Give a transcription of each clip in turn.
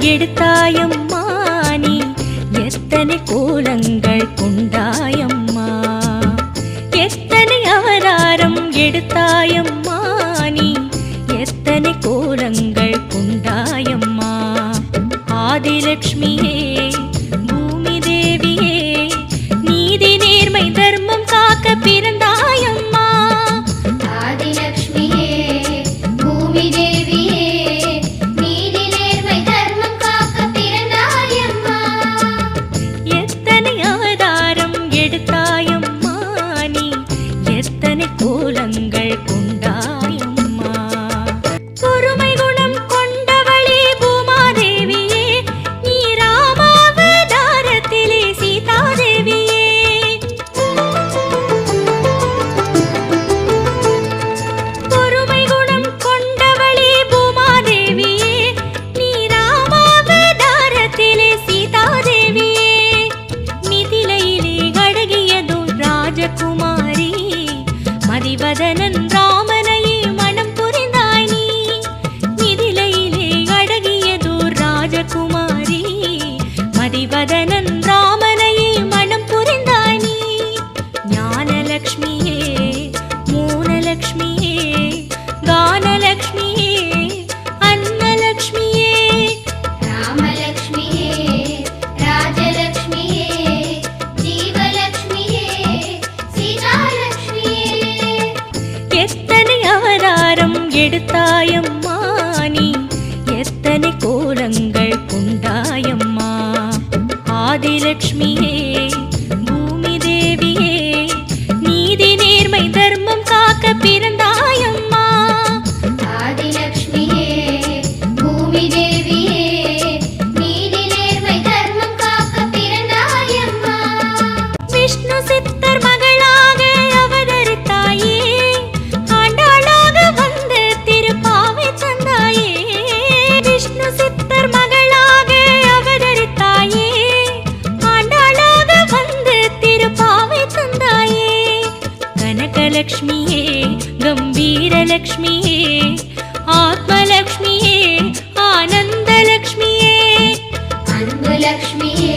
எடுத்தாயம்மா நீ எத்தனை கோலங்கள் கொண்டாயம்மா எத்தனை அவதாரம் எடுத்தாயம்மா நீ எத்தனை கோலங்கள் கொண்டாயம்மா ஆதிலக்ஷ்மியே பூமி தேவியே நீதி நேர்மை தர்மம் காக்க பிறந்தாயம்மா ஆதிலக்ஷ்மியே பூமி தேவியே நீதி நேர்மை தர்மம் காக்க பிறந்தாயம்மா எத்தனை அவதாரம் எடுத்தாயம்மா நீ எத்தனை கோலங்கள் கொண்டாயம்மா பொறுமை குணம் கொண்டவளே பூமாதேவியே நீ ராமாவதாரத்திலே சீதாதேவியே பொறுமை குணம் கொண்டவளே பூமாதேவியே நீ ராமாவதாரத்திலே சீதாதேவியே மிதிலையிலே அழகியதோ ராஜகுமாரி மதிவதனன் ராமனையே மனம் புரிந்தாய் நீ மிதிலையிலே அழகியதோ ராஜகுமாரி மதிவதனன் ராமனையே மனம் புரிந்தாய் நீ ஞானலக்ஷ்மியே மூனலக்ஷ்மியே கானலக்ஷ்மியே அன்னலக்ஷ்மியே ராமலக்ஷ்மியே ராஜலக்ஷ்மியே ஜீவலக்ஷ்மியே சீதாலக்ஷ்மியே எத்தனை அவதாரம் எடுத்தாயம்மா நீ எத்தனை கோலங்கள் கொண்டாயம்மா ஆதிலக்ஷ்மியே பூமி தேவியே நீதி நேர்மை தர்மம் காக்க பிறந்தாயம்மா ஆதிலக்ஷ்மியே பூமி தேவியே நீதி நேர்மை தர்மம் காக்க பிறந்தாயம்மா விஷ்ணு சித்தர் மகளாக அவதரித்தாயே ஆண்டாளாக வந்து திருப்பாவை தந்தாயே விஷ்ணு சித்தர் மகளாக அவதரித்தாயே ஆண்டாளாக வந்து திருப்பாவை தந்தாயே கனகலக்ஷ்மியே கம்பீரலக்ஷ்மியே ஆத்மலக்ஷ்மியே ஆனந்தலக்ஷ்மியே அன்புலக்ஷ்மியே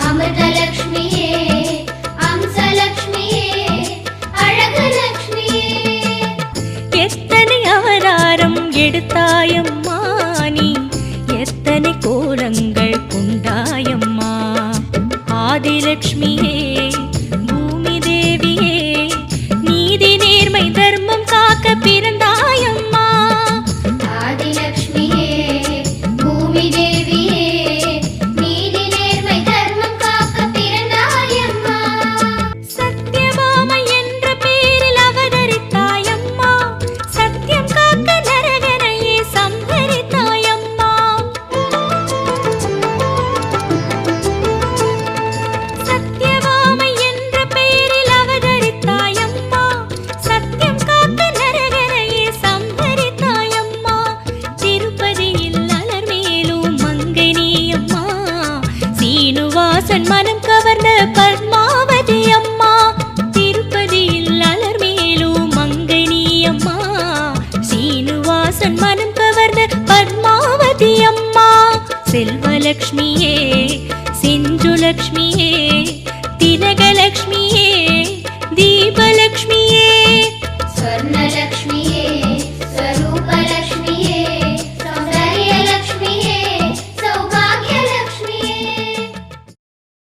அமிர்தலக்ஷ்மியே அம்சலக்ஷ்மியே அழகுலக்ஷ்மியே எத்தனை அவதாரம் எடுத்தாயம்மா நீ எத்தனை கோலங்கள் கொண்டாயம்மா ஆதிலக்ஷ்மியே பூமி தேவியே நீதி நேர்மை தர்மம் காக்க பிறந்தாயம்மா ஆதிலக்ஷ்மியே பூமி தேவியே நீதி நேர்மை தர்மம் காக்க பிறந்தாயம்மா சத்யபாமை என்ற பேரில் அவதரித்தாயம்மா சத்தியம் காக்க நரகனையே சம்ஹரித்தாயம்மா சத்யபாமை என்ற பெயரில் அவதரித்தாயம்மா சத்தியம் காக்க நரகனையே சம்ஹரித்தாயம்மா திருப்பதியில் அலர்மேலும் மங்கைனியம்மா சீனுவாசன் மனம் கவர்ந்த பத்மாவதி அம்மா திருப்பதியில் அலர்மேலும் மங்கைனியம்மா சீனுவாசன் மனம் கவர்ந்த பத்மாவதி அம்மா செல்வலக்ஷ்மியே செஞ்சுலக்ஷ்மியே